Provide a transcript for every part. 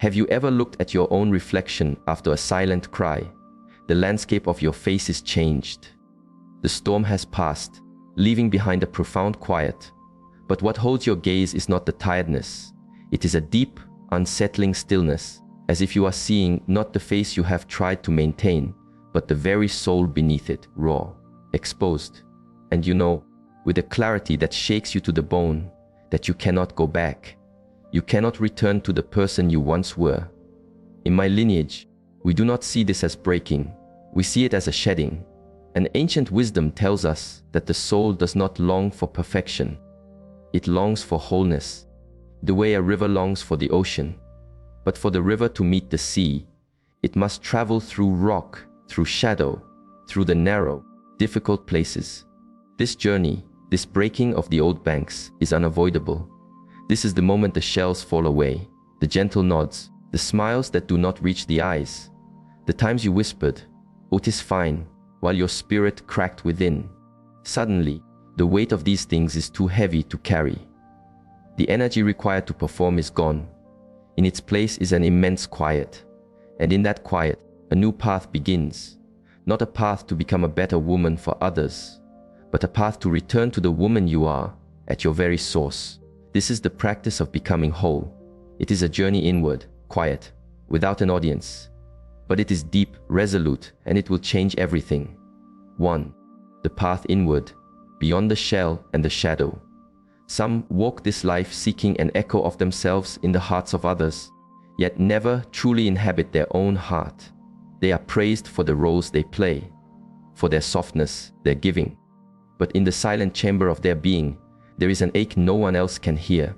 Have you ever looked at your own reflection after a silent cry? The landscape of your face is changed. The storm has passed, leaving behind a profound quiet. But what holds your gaze is not the tiredness. It is a deep, unsettling stillness, as if you are seeing not the face you have tried to maintain, but the very soul beneath it, raw, exposed. And you know, with a clarity that shakes you to the bone, that you cannot go back. You cannot return to the person you once were. In my lineage, we do not see this as breaking. We see it as a shedding. An ancient wisdom tells us that the soul does not long for perfection. It longs for wholeness, the way a river longs for the ocean. But for the river to meet the sea, it must travel through rock, through shadow, through the narrow, difficult places. This journey, this breaking of the old banks, is unavoidable. This is the moment the shells fall away, the gentle nods, the smiles that do not reach the eyes, the times you whispered, "Oh, 'tis fine," while your spirit cracked within. Suddenly, the weight of these things is too heavy to carry. The energy required to perform is gone. In its place is an immense quiet. And in that quiet, a new path begins. Not a path to become a better woman for others, but a path to return to the woman you are at your very source. This is the practice of becoming whole. It is a journey inward, quiet, without an audience. But it is deep, resolute, and it will change everything. 1. The path inward, beyond the shell and the shadow. Some walk this life seeking an echo of themselves in the hearts of others, yet never truly inhabit their own heart. They are praised for the roles they play, for their softness, their giving. But in the silent chamber of their being, there is an ache no one else can hear.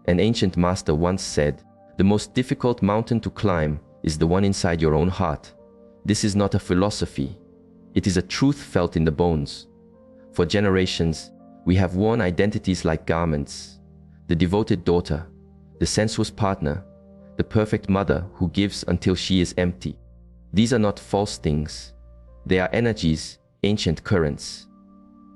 An ancient master once said, "The most difficult mountain to climb is the one inside your own heart." This is not a philosophy. It is a truth felt in the bones. For generations, we have worn identities like garments. The devoted daughter, the sensuous partner, the perfect mother who gives until she is empty. These are not false things. They are energies, ancient currents.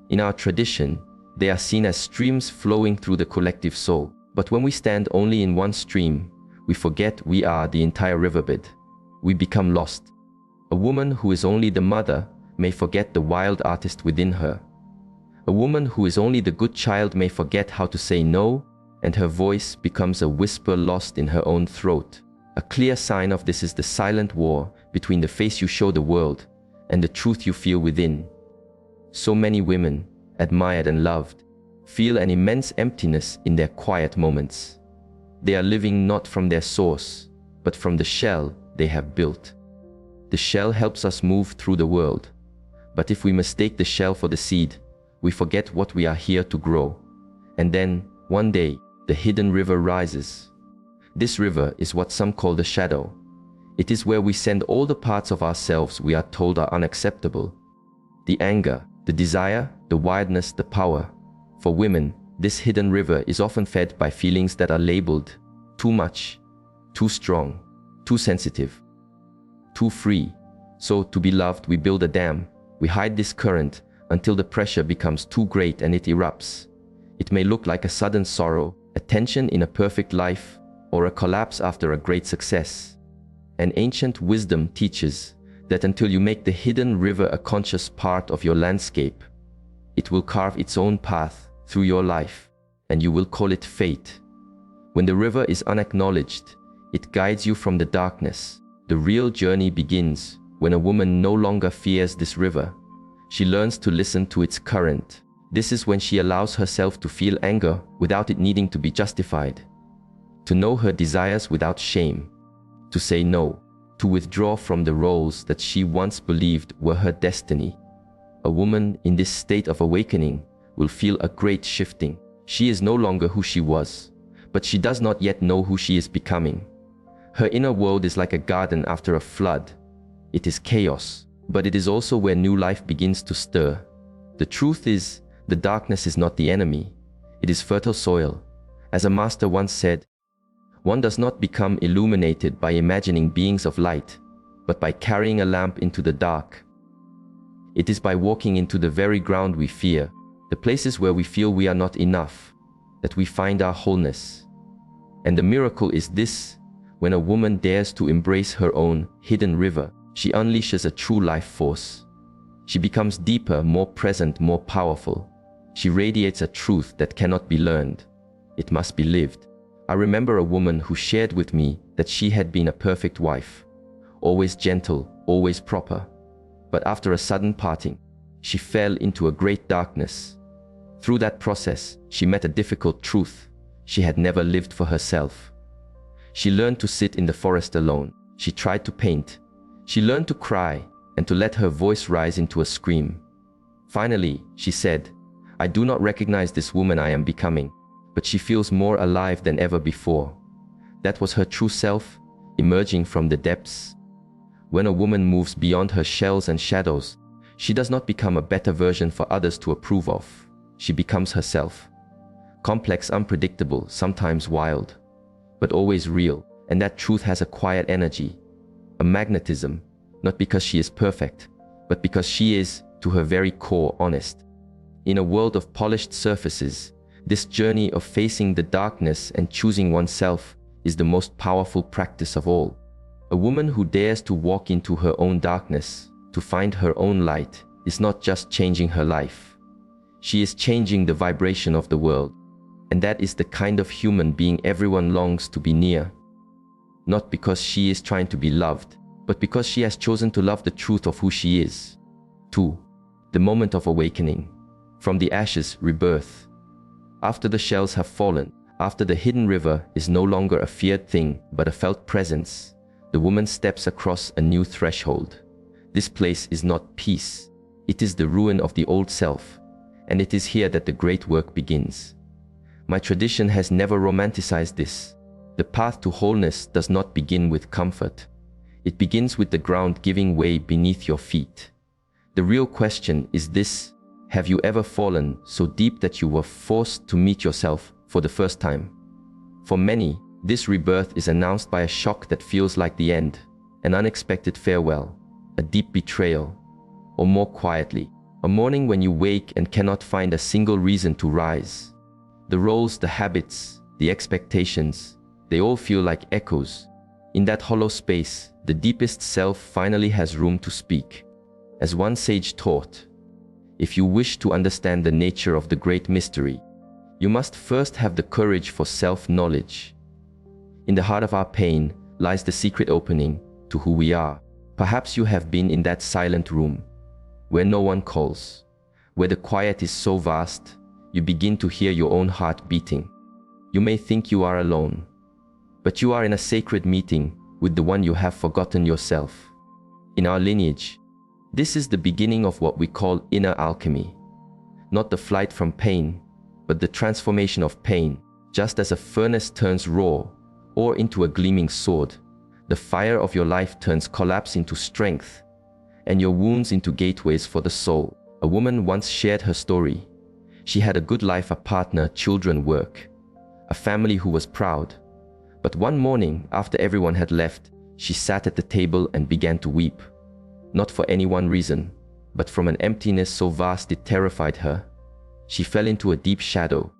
In our tradition, they are seen as streams flowing through the collective soul. But when we stand only in one stream, we forget we are the entire riverbed. We become lost. A woman who is only the mother may forget the wild artist within her. A woman who is only the good child may forget how to say no, and her voice becomes a whisper lost in her own throat. A clear sign of this is the silent war between the face you show the world and the truth you feel within. So many women, admired and loved, feel an immense emptiness in their quiet moments. They are living not from their source, but from the shell they have built. The shell helps us move through the world, but if we mistake the shell for the seed, we forget what we are here to grow. And then, one day, the hidden river rises. This river is what some call the shadow. It is where we send all the parts of ourselves we are told are unacceptable. The anger, the desire, the wildness, the power. For women, this hidden river is often fed by feelings that are labeled too much, too strong, too sensitive, too free. So, to be loved, we build a dam. We hide this current until the pressure becomes too great and it erupts. It may look like a sudden sorrow, a tension in a perfect life, or a collapse after a great success. An ancient wisdom teaches that until you make the hidden river a conscious part of your landscape, it will carve its own path through your life, and you will call it fate. When the river is unacknowledged, it guides you from the darkness. The real journey begins when a woman no longer fears this river. She learns to listen to its current. This is when she allows herself to feel anger without it needing to be justified, to know her desires without shame, to say no, to withdraw from the roles that she once believed were her destiny. A woman in this state of awakening will feel a great shifting. She is no longer who she was, but she does not yet know who she is becoming. Her inner world is like a garden after a flood. It is chaos, but it is also where new life begins to stir. The truth is, the darkness is not the enemy. It is fertile soil. As a master once said, one does not become illuminated by imagining beings of light, but by carrying a lamp into the dark. It is by walking into the very ground we fear, the places where we feel we are not enough, that we find our wholeness. And the miracle is this: When a woman dares to embrace her own hidden river, she unleashes a true life force. She becomes deeper, more present, more powerful. She radiates a truth that cannot be learned. It must be lived. I remember a woman who shared with me that she had been a perfect wife, always gentle, always proper. But after a sudden parting, she fell into a great darkness. Through that process, she met a difficult truth. She had never lived for herself. She learned to sit in the forest alone. She tried to paint. She learned to cry and to let her voice rise into a scream. Finally, she said, "I do not recognize this woman I am becoming, but she feels more alive than ever before." That was her true self, emerging from the depths. When a woman moves beyond her shells and shadows, she does not become a better version for others to approve of. She becomes herself. Complex, unpredictable, sometimes wild, but always real. And that truth has a quiet energy, a magnetism, not because she is perfect, but because she is, to her very core, honest. In a world of polished surfaces, this journey of facing the darkness and choosing oneself is the most powerful practice of all. A woman who dares to walk into her own darkness, to find her own light, is not just changing her life. She is changing the vibration of the world. And that is the kind of human being everyone longs to be near. Not because she is trying to be loved, but because she has chosen to love the truth of who she is. 2. The moment of awakening. From the ashes, rebirth. After the shells have fallen, after the hidden river is no longer a feared thing, but a felt presence, the woman steps across a new threshold. This place is not peace. It is the ruin of the old self, and it is here that the great work begins. My tradition has never romanticized this. The path to wholeness does not begin with comfort. It begins with the ground giving way beneath your feet. The real question is this: have you ever fallen so deep that you were forced to meet yourself for the first time? For many, this rebirth is announced by a shock that feels like the end, an unexpected farewell, a deep betrayal, or more quietly, a morning when you wake and cannot find a single reason to rise. The roles, the habits, the expectations, they all feel like echoes. In that hollow space, the deepest self finally has room to speak. As one sage taught, if you wish to understand the nature of the great mystery, you must first have the courage for self-knowledge. In the heart of our pain lies the secret opening to who we are. Perhaps you have been in that silent room, where no one calls, where the quiet is so vast, you begin to hear your own heart beating. You may think you are alone, but you are in a sacred meeting with the one you have forgotten yourself. In our lineage, this is the beginning of what we call inner alchemy. Not the flight from pain, but the transformation of pain. Just as a furnace turns raw or into a gleaming sword, the fire of your life turns collapse into strength, and your wounds into gateways for the soul. A woman once shared her story. She had a good life, a partner, children, work, a family who was proud. But one morning, after everyone had left, she sat at the table and began to weep. Not for any one reason, but from an emptiness so vast it terrified her. She fell into a deep shadow.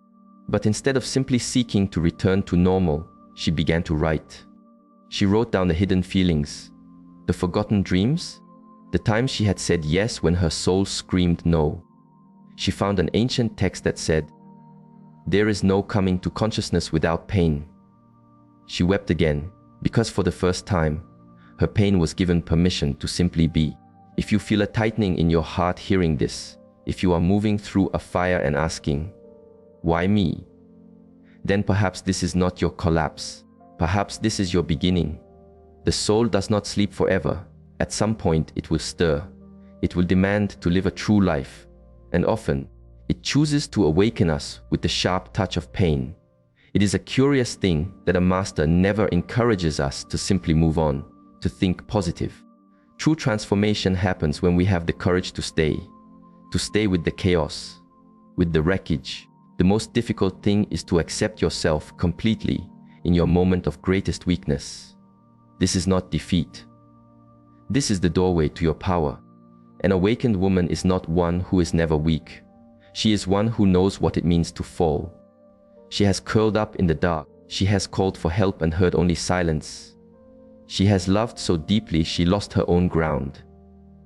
But instead of simply seeking to return to normal, she began to write. She wrote down the hidden feelings, the forgotten dreams, the times she had said yes when her soul screamed no. She found an ancient text that said, "There is no coming to consciousness without pain." She wept again, because for the first time, her pain was given permission to simply be. If you feel a tightening in your heart hearing this, if you are moving through a fire and asking, "Why me?" then perhaps this is not your collapse. Perhaps this is your beginning. The soul does not sleep forever. At some point it will stir. It will demand to live a true life. And often, it chooses to awaken us with the sharp touch of pain. It is a curious thing that a master never encourages us to simply move on, to think positive. True transformation happens when we have the courage to stay with the chaos, with the wreckage. The most difficult thing is to accept yourself completely in your moment of greatest weakness. This is not defeat. This is the doorway to your power. An awakened woman is not one who is never weak. She is one who knows what it means to fall. She has curled up in the dark. She has called for help and heard only silence. She has loved so deeply she lost her own ground.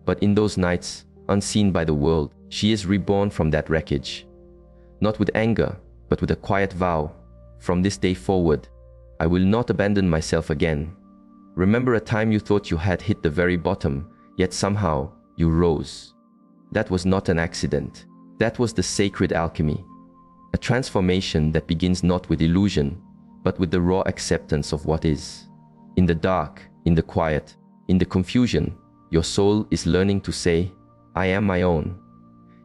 But in those nights, unseen by the world, she is reborn from that wreckage. Not with anger, but with a quiet vow. From this day forward, I will not abandon myself again. Remember a time you thought you had hit the very bottom, yet somehow you rose. That was not an accident. That was the sacred alchemy. A transformation that begins not with illusion, but with the raw acceptance of what is. In the dark, in the quiet, in the confusion, your soul is learning to say, I am my own.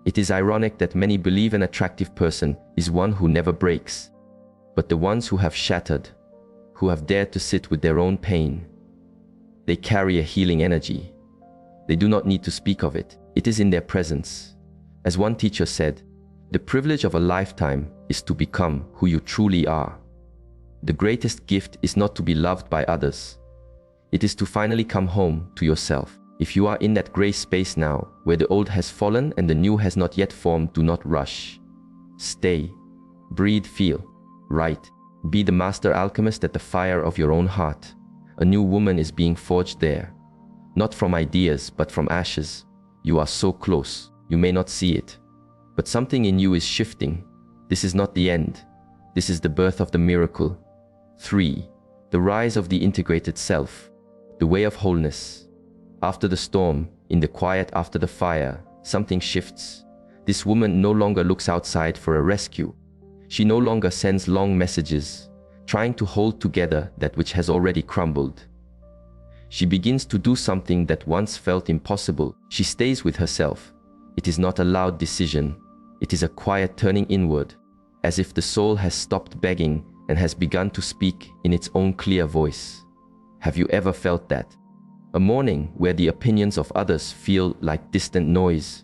It is ironic that many believe an attractive person is one who never breaks. But the ones who have shattered, who have dared to sit with their own pain, they carry a healing energy. They do not need to speak of it. It is in their presence. As one teacher said, the privilege of a lifetime is to become who you truly are. The greatest gift is not to be loved by others. It is to finally come home to yourself. If you are in that gray space now, where the old has fallen and the new has not yet formed, do not rush. Stay, breathe, feel, write. Be the master alchemist at the fire of your own heart. A new woman is being forged there. Not from ideas, but from ashes. You are so close, you may not see it. But something in you is shifting. This is not the end. This is the birth of the miracle. 3. The rise of the integrated self. The way of wholeness. After the storm, in the quiet after the fire, something shifts. This woman no longer looks outside for a rescue. She no longer sends long messages, trying to hold together that which has already crumbled. She begins to do something that once felt impossible. She stays with herself. It is not a loud decision. It is a quiet turning inward, as if the soul has stopped begging and has begun to speak in its own clear voice. Have you ever felt that? A morning where the opinions of others feel like distant noise,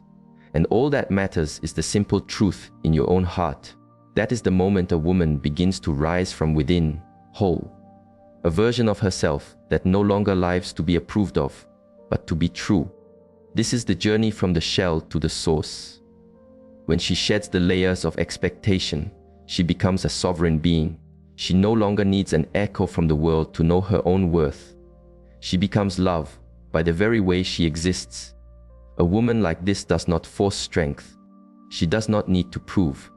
and all that matters is the simple truth in your own heart. That is the moment a woman begins to rise from within, whole. A version of herself that no longer lives to be approved of, but to be true. This is the journey from the shell to the source. When she sheds the layers of expectation, she becomes a sovereign being. She no longer needs an echo from the world to know her own worth. She becomes love by the very way she exists. A woman like this does not force strength. She does not need to prove.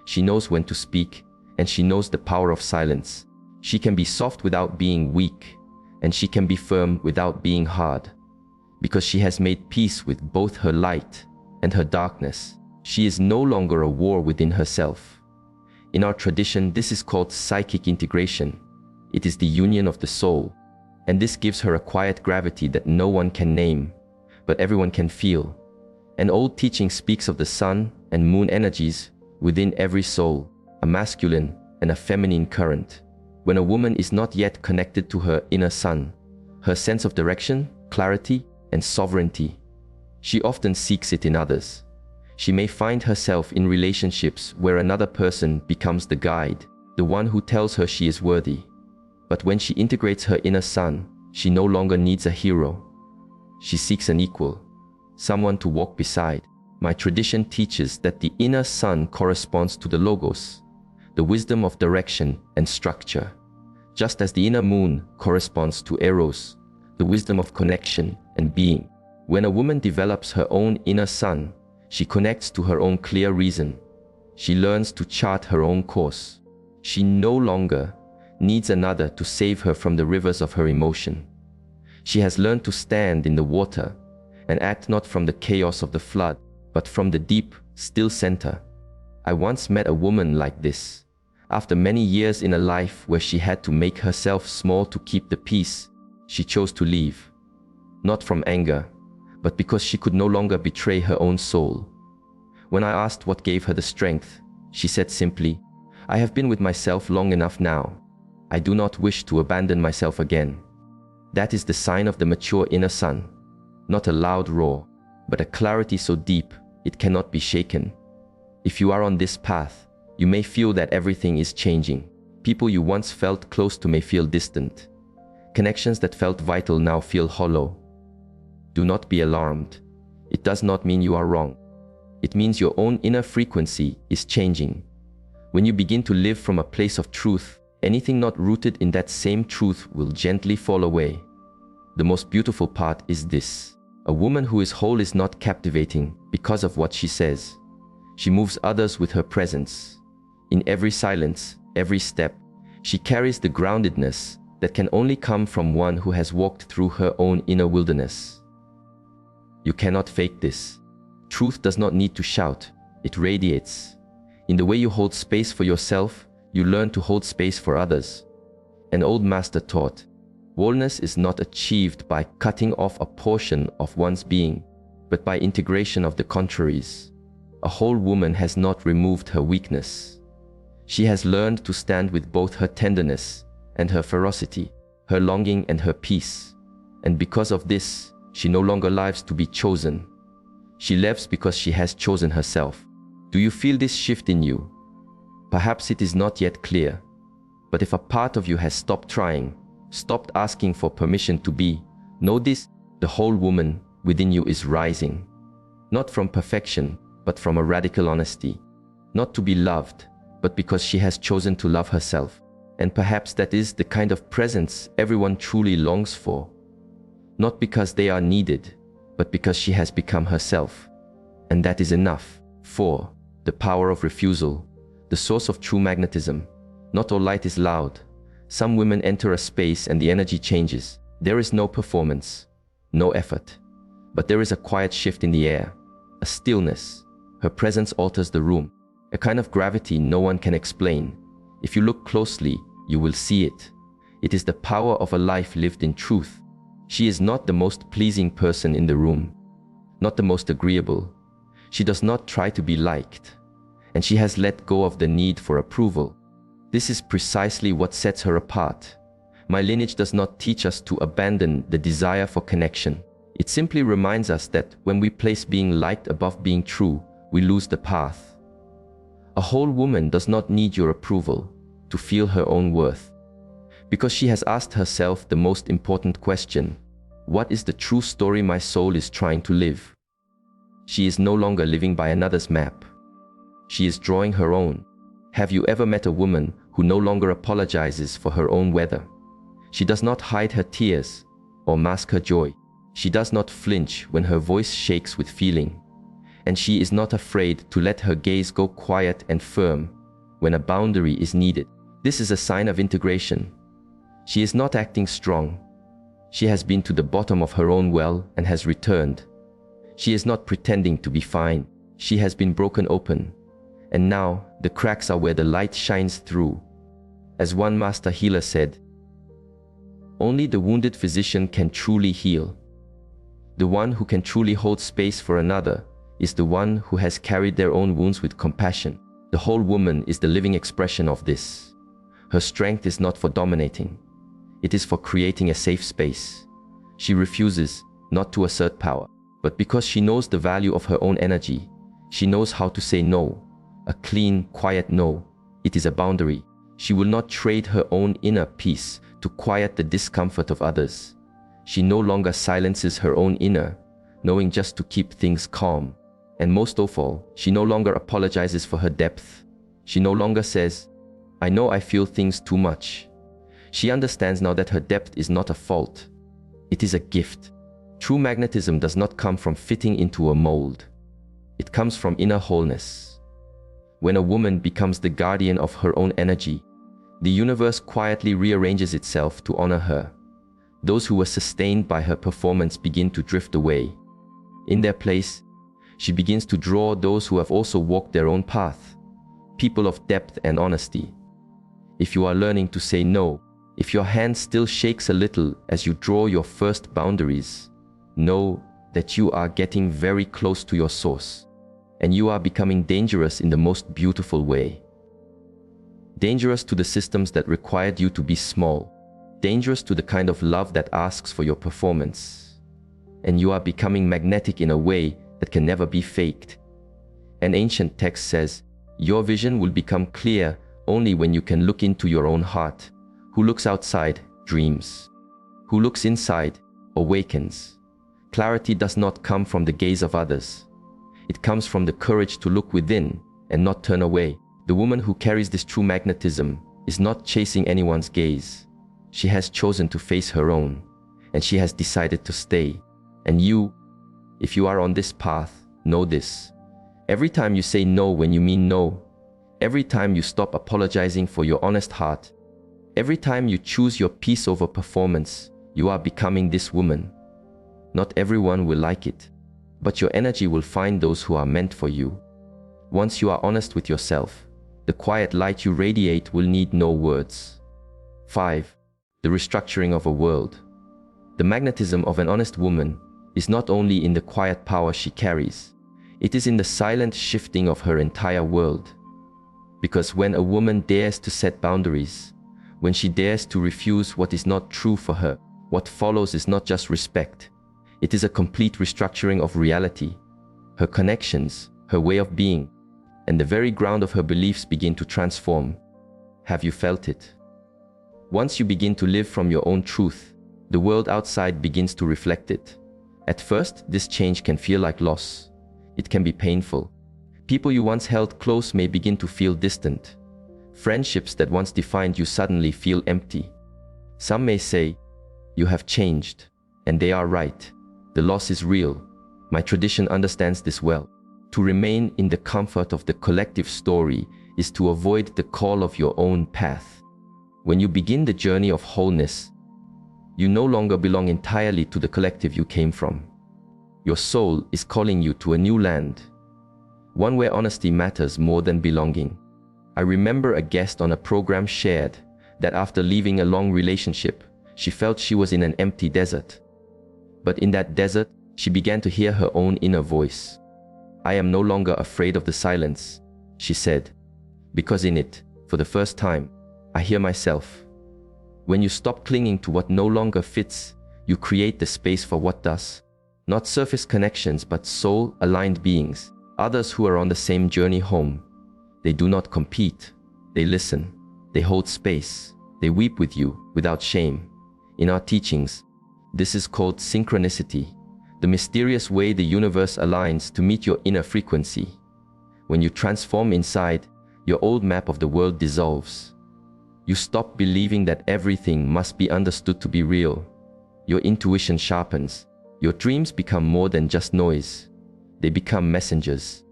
She knows when to speak, and she knows the power of silence. She can be soft without being weak, and she can be firm without being hard. Because she has made peace with both her light and her darkness, she is no longer a war within herself. In our tradition, this is called psychic integration. It is the union of the soul, and this gives her a quiet gravity that no one can name, but everyone can feel. An old teaching speaks of the sun and moon energies within every soul, a masculine and a feminine current. When a woman is not yet connected to her inner sun, her sense of direction, clarity, and sovereignty, she often seeks it in others. She may find herself in relationships where another person becomes the guide, the one who tells her she is worthy. But when she integrates her inner sun, she no longer needs a hero. She seeks an equal, someone to walk beside. My tradition teaches that the inner sun corresponds to the logos, the wisdom of direction and structure, just as the inner moon corresponds to eros, the wisdom of connection and being. When a woman develops her own inner sun, she connects to her own clear reason. She learns to chart her own course. She no longer needs another to save her from the rivers of her emotion. She has learned to stand in the water and act not from the chaos of the flood, but from the deep, still center. I once met a woman like this. After many years in a life where she had to make herself small to keep the peace, she chose to leave. Not from anger, but because she could no longer betray her own soul. When I asked what gave her the strength, she said simply, "I have been with myself long enough now. I do not wish to abandon myself again." That is the sign of the mature inner sun. Not a loud roar, but a clarity so deep it cannot be shaken. If you are on this path, you may feel that everything is changing. People you once felt close to may feel distant. Connections that felt vital now feel hollow. Do not be alarmed. It does not mean you are wrong. It means your own inner frequency is changing. When you begin to live from a place of truth, Anything not rooted in that same truth will gently fall away. The most beautiful part is this. A woman who is whole is not captivating because of what she says. She moves others with her presence. In every silence, every step, she carries the groundedness that can only come from one who has walked through her own inner wilderness. You cannot fake this. Truth does not need to shout, it radiates. In the way you hold space for yourself, you learn to hold space for others. An old master taught, wholeness is not achieved by cutting off a portion of one's being, but by integration of the contraries. A whole woman has not removed her weakness. She has learned to stand with both her tenderness and her ferocity, her longing and her peace. And because of this, she no longer lives to be chosen. She lives because she has chosen herself. Do you feel this shift in you? Perhaps it is not yet clear, but if a part of you has stopped trying, stopped asking for permission to be, know this, the whole woman within you is rising. Not from perfection, but from a radical honesty. Not to be loved, but because she has chosen to love herself. And perhaps that is the kind of presence everyone truly longs for. Not because they are needed, but because she has become herself. And that is enough. 4. The power of refusal. The source of true magnetism. Not all light is loud. Some women enter a space and the energy changes. There is no performance, no effort. But there is a quiet shift in the air, a stillness. Her presence alters the room, a kind of gravity no one can explain. If you look closely, you will see it. It is the power of a life lived in truth. She is not the most pleasing person in the room, not the most agreeable. She does not try to be liked, and she has let go of the need for approval. This is precisely what sets her apart. My lineage does not teach us to abandon the desire for connection. It simply reminds us that when we place being liked above being true, we lose the path. A whole woman does not need your approval to feel her own worth, because she has asked herself the most important question: what is the true story my soul is trying to live? She is no longer living by another's map. She is drawing her own. Have you ever met a woman who no longer apologizes for her own weather? She does not hide her tears or mask her joy. She does not flinch when her voice shakes with feeling. And she is not afraid to let her gaze go quiet and firm when a boundary is needed. This is a sign of integration. She is not acting strong. She has been to the bottom of her own well and has returned. She is not pretending to be fine. She has been broken open. And now the cracks are where the light shines through. As one master healer said, only the wounded physician can truly heal. The one who can truly hold space for another is the one who has carried their own wounds with compassion. The whole woman is the living expression of this. Her strength is not for dominating. It is for creating a safe space. She refuses not to assert power, but because she knows the value of her own energy. She knows how to say no, a clean, quiet no. It is a boundary. She will not trade her own inner peace to quiet the discomfort of others. She no longer silences her own inner, knowing just to keep things calm. And most of all, she no longer apologizes for her depth. She no longer says, I know I feel things too much. She understands now that her depth is not a fault. It is a gift. True magnetism does not come from fitting into a mold. It comes from inner wholeness. When a woman becomes the guardian of her own energy, the universe quietly rearranges itself to honor her. Those who were sustained by her performance begin to drift away. In their place, she begins to draw those who have also walked their own path, people of depth and honesty. If you are learning to say no, if your hand still shakes a little as you draw your first boundaries, know that you are getting very close to your source, and you are becoming dangerous in the most beautiful way. Dangerous to the systems that required you to be small, dangerous to the kind of love that asks for your performance. And you are becoming magnetic in a way that can never be faked. An ancient text says, your vision will become clear only when you can look into your own heart. Who looks outside dreams. Who looks inside awakens. Clarity does not come from the gaze of others. It comes from the courage to look within and not turn away. The woman who carries this true magnetism is not chasing anyone's gaze. She has chosen to face her own, and she has decided to stay. And you, if you are on this path, know this. Every time you say no when you mean no, every time you stop apologizing for your honest heart, every time you choose your peace over performance, you are becoming this woman. Not everyone will like it, but your energy will find those who are meant for you. Once you are honest with yourself, the quiet light you radiate will need no words. 5. The restructuring of a world. The magnetism of an honest woman is not only in the quiet power she carries, it is in the silent shifting of her entire world. Because when a woman dares to set boundaries, when she dares to refuse what is not true for her, what follows is not just respect. It is a complete restructuring of reality. Her connections, her way of being, and the very ground of her beliefs begin to transform. Have you felt it? Once you begin to live from your own truth, the world outside begins to reflect it. At first, this change can feel like loss. It can be painful. People you once held close may begin to feel distant. Friendships that once defined you suddenly feel empty. Some may say, "You have changed," and they are right. The loss is real. My tradition understands this well. To remain in the comfort of the collective story is to avoid the call of your own path. When you begin the journey of wholeness, you no longer belong entirely to the collective you came from. Your soul is calling you to a new land, one where honesty matters more than belonging. I remember a guest on a program shared that after leaving a long relationship, she felt she was in an empty desert. But in that desert, she began to hear her own inner voice. "I am no longer afraid of the silence," she said, "because in it, for the first time, I hear myself." When you stop clinging to what no longer fits, you create the space for what does. Not surface connections, but soul-aligned beings, others who are on the same journey home. They do not compete. They listen. They hold space. They weep with you without shame. In our teachings, this is called synchronicity, the mysterious way the universe aligns to meet your inner frequency. When you transform inside, your old map of the world dissolves. You stop believing that everything must be understood to be real. Your intuition sharpens. Your dreams become more than just noise. They become messengers.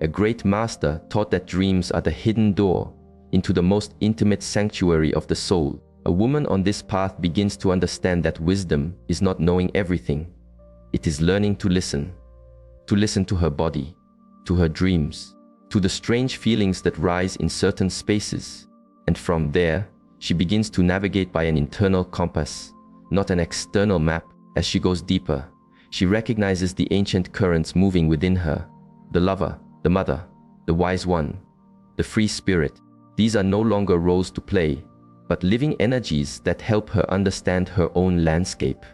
A great master taught that dreams are the hidden door into the most intimate sanctuary of the soul. A woman on this path begins to understand that wisdom is not knowing everything. It is learning to listen to her body, to her dreams, to the strange feelings that rise in certain spaces. And from there, she begins to navigate by an internal compass, not an external map. As she goes deeper, she recognizes the ancient currents moving within her. The lover, the mother, the wise one, the free spirit. These are no longer roles to play, but living energies that help her understand her own landscape.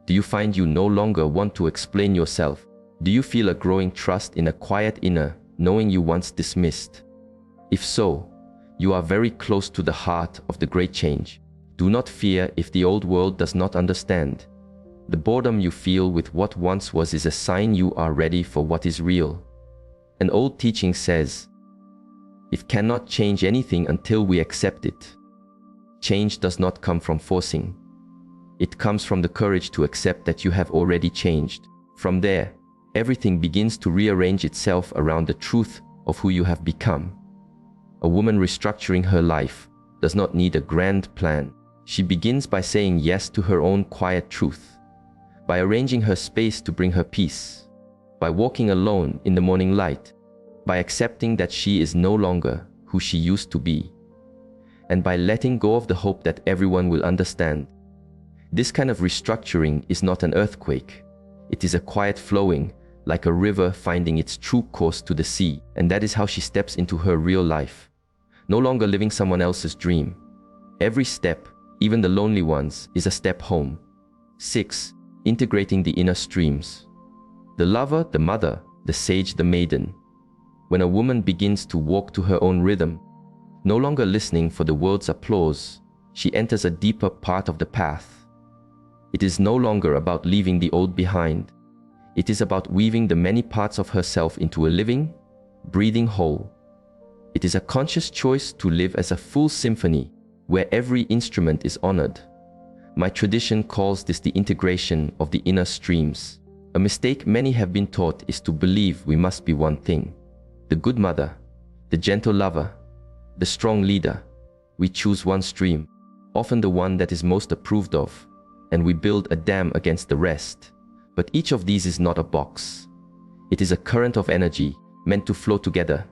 Do you find you no longer want to explain yourself? Do you feel a growing trust in a quiet inner knowing you once dismissed? If so, you are very close to the heart of the great change. Do not fear if the old world does not understand. The boredom you feel with what once was is a sign you are ready for what is real. An old teaching says, "It cannot change anything until we accept it." Change does not come from forcing. It comes from the courage to accept that you have already changed. From there, everything begins to rearrange itself around the truth of who you have become. A woman restructuring her life does not need a grand plan. She begins by saying yes to her own quiet truth, by arranging her space to bring her peace, by walking alone in the morning light, by accepting that she is no longer who she used to be, and by letting go of the hope that everyone will understand. This kind of restructuring is not an earthquake. It is a quiet flowing, like a river finding its true course to the sea, and that is how she steps into her real life, no longer living someone else's dream. Every step, even the lonely ones, is a step home. 6. Integrating the inner streams. The lover, the mother, the sage, the maiden. When a woman begins to walk to her own rhythm, no longer listening for the world's applause, she enters a deeper part of the path. It is no longer about leaving the old behind. It is about weaving the many parts of herself into a living, breathing whole. It is a conscious choice to live as a full symphony, where every instrument is honored. My tradition calls this the integration of the inner streams. A mistake many have been taught is to believe we must be one thing. The good mother, the gentle lover, the strong leader. We choose one stream, often the one that is most approved of, and we build a dam against the rest. But each of these is not a box. It is a current of energy meant to flow together.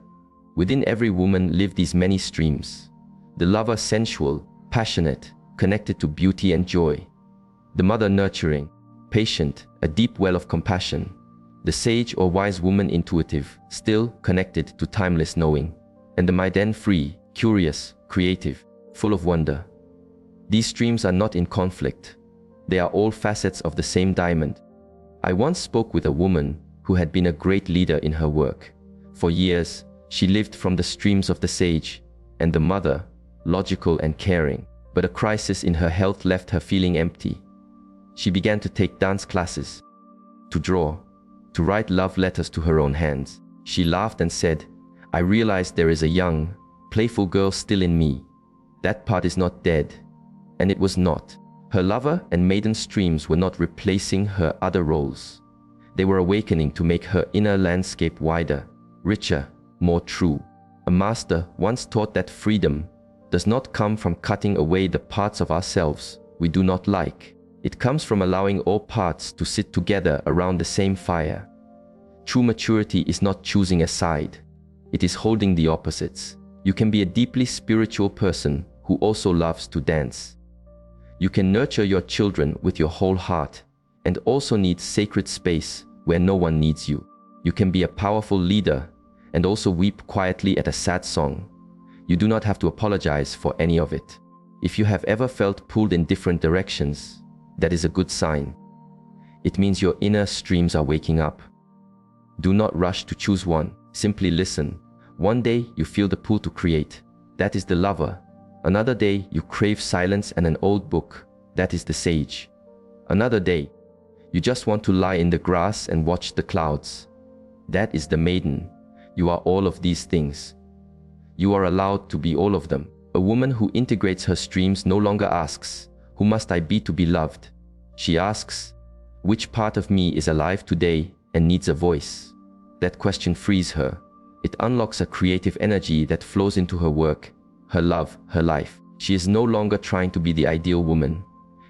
Within every woman live these many streams. The lover sensual, passionate, connected to beauty and joy. The mother nurturing, patient, a deep well of compassion. The sage or wise woman intuitive, still connected to timeless knowing. And the maiden free, curious, creative, full of wonder. These streams are not in conflict. They are all facets of the same diamond. I once spoke with a woman who had been a great leader in her work. For years, she lived from the streams of the sage and the mother, logical and caring, but a crisis in her health left her feeling empty. She began to take dance classes, to draw, to write love letters to her own hands. She laughed and said, "I realized there is a young, playful girl still in me. That part is not dead." And it was not. Her lover and maiden streams were not replacing her other roles. They were awakening to make her inner landscape wider, richer, more true. A master once taught that freedom does not come from cutting away the parts of ourselves we do not like. It comes from allowing all parts to sit together around the same fire. True maturity is not choosing a side. It is holding the opposites. You can be a deeply spiritual person who also loves to dance. You can nurture your children with your whole heart and also need sacred space where no one needs you. You can be a powerful leader and also weep quietly at a sad song. You do not have to apologize for any of it. If you have ever felt pulled in different directions, that is a good sign. It means your inner streams are waking up. Do not rush to choose one. Simply listen. One day you feel the pull to create. That is the lover. Another day you crave silence and an old book. That is the sage. Another day you just want to lie in the grass and watch the clouds. That is the maiden. You are all of these things. You are allowed to be all of them. A woman who integrates her streams no longer asks, "Who must I be to be loved?" She asks, "Which part of me is alive today and needs a voice?" That question frees her. It unlocks a creative energy that flows into her work, her love, her life. She is no longer trying to be the ideal woman.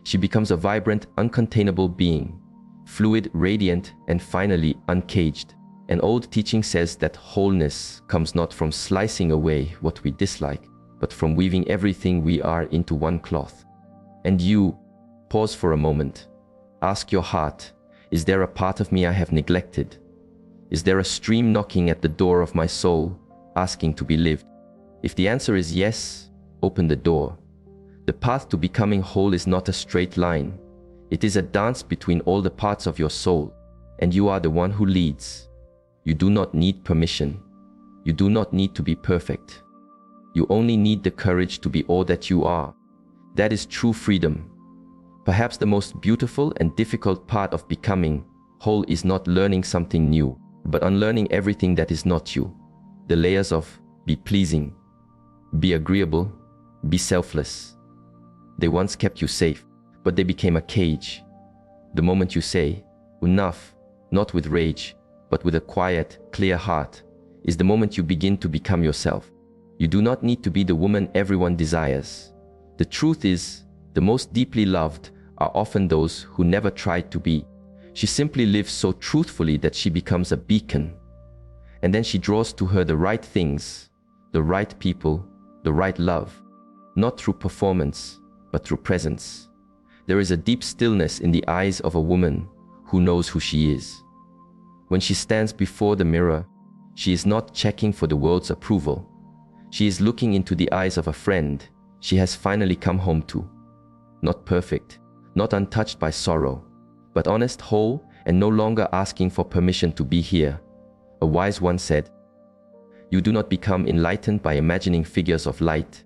She becomes a vibrant, uncontainable being, fluid, radiant, and finally uncaged. An old teaching says that wholeness comes not from slicing away what we dislike, but from weaving everything we are into one cloth. And you, pause for a moment. Ask your heart, is there a part of me I have neglected? Is there a stream knocking at the door of my soul, asking to be lived? If the answer is yes, open the door. The path to becoming whole is not a straight line. It is a dance between all the parts of your soul, and you are the one who leads. You do not need permission. You do not need to be perfect. You only need the courage to be all that you are. That is true freedom. Perhaps the most beautiful and difficult part of becoming whole is not learning something new, but unlearning everything that is not you. The layers of be pleasing, be agreeable, be selfless. They once kept you safe, but they became a cage. The moment you say, enough, not with rage, but with a quiet, clear heart, is the moment you begin to become yourself. You do not need to be the woman everyone desires. The truth is, the most deeply loved are often those who never tried to be. She simply lives so truthfully that she becomes a beacon. And then she draws to her the right things, the right people, the right love, not through performance, but through presence. There is a deep stillness in the eyes of a woman who knows who she is. When she stands before the mirror, she is not checking for the world's approval. She is looking into the eyes of a friend she has finally come home to. Not perfect, not untouched by sorrow, but honest, whole, and no longer asking for permission to be here. A wise one said, "You do not become enlightened by imagining figures of light,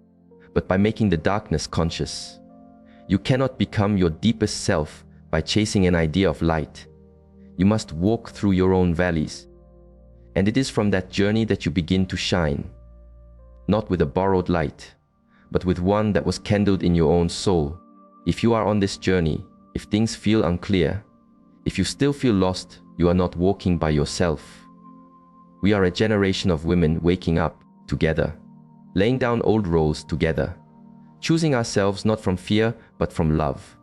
but by making the darkness conscious. You cannot become your deepest self by chasing an idea of light. You must walk through your own valleys. And it is from that journey that you begin to shine. not with a borrowed light, but with one that was kindled in your own soul. If you are on this journey, if things feel unclear, if you still feel lost, you are not walking by yourself. We are a generation of women waking up together, laying down old roles together, choosing ourselves not from fear, but from love.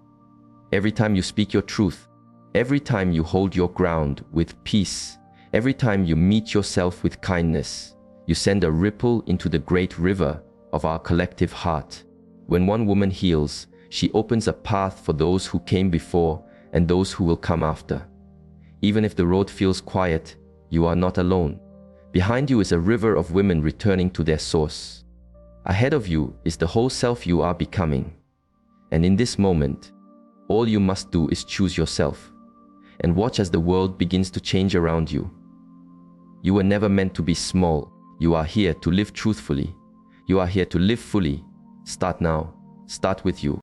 Every time you speak your truth, every time you hold your ground with peace, every time you meet yourself with kindness, you send a ripple into the great river of our collective heart. When one woman heals, she opens a path for those who came before and those who will come after. Even if the road feels quiet, you are not alone. Behind you is a river of women returning to their source. Ahead of you is the whole self you are becoming. And in this moment, all you must do is choose yourself and watch as the world begins to change around you. You were never meant to be small. You are here to live truthfully. You are here to live fully. Start now. Start with you.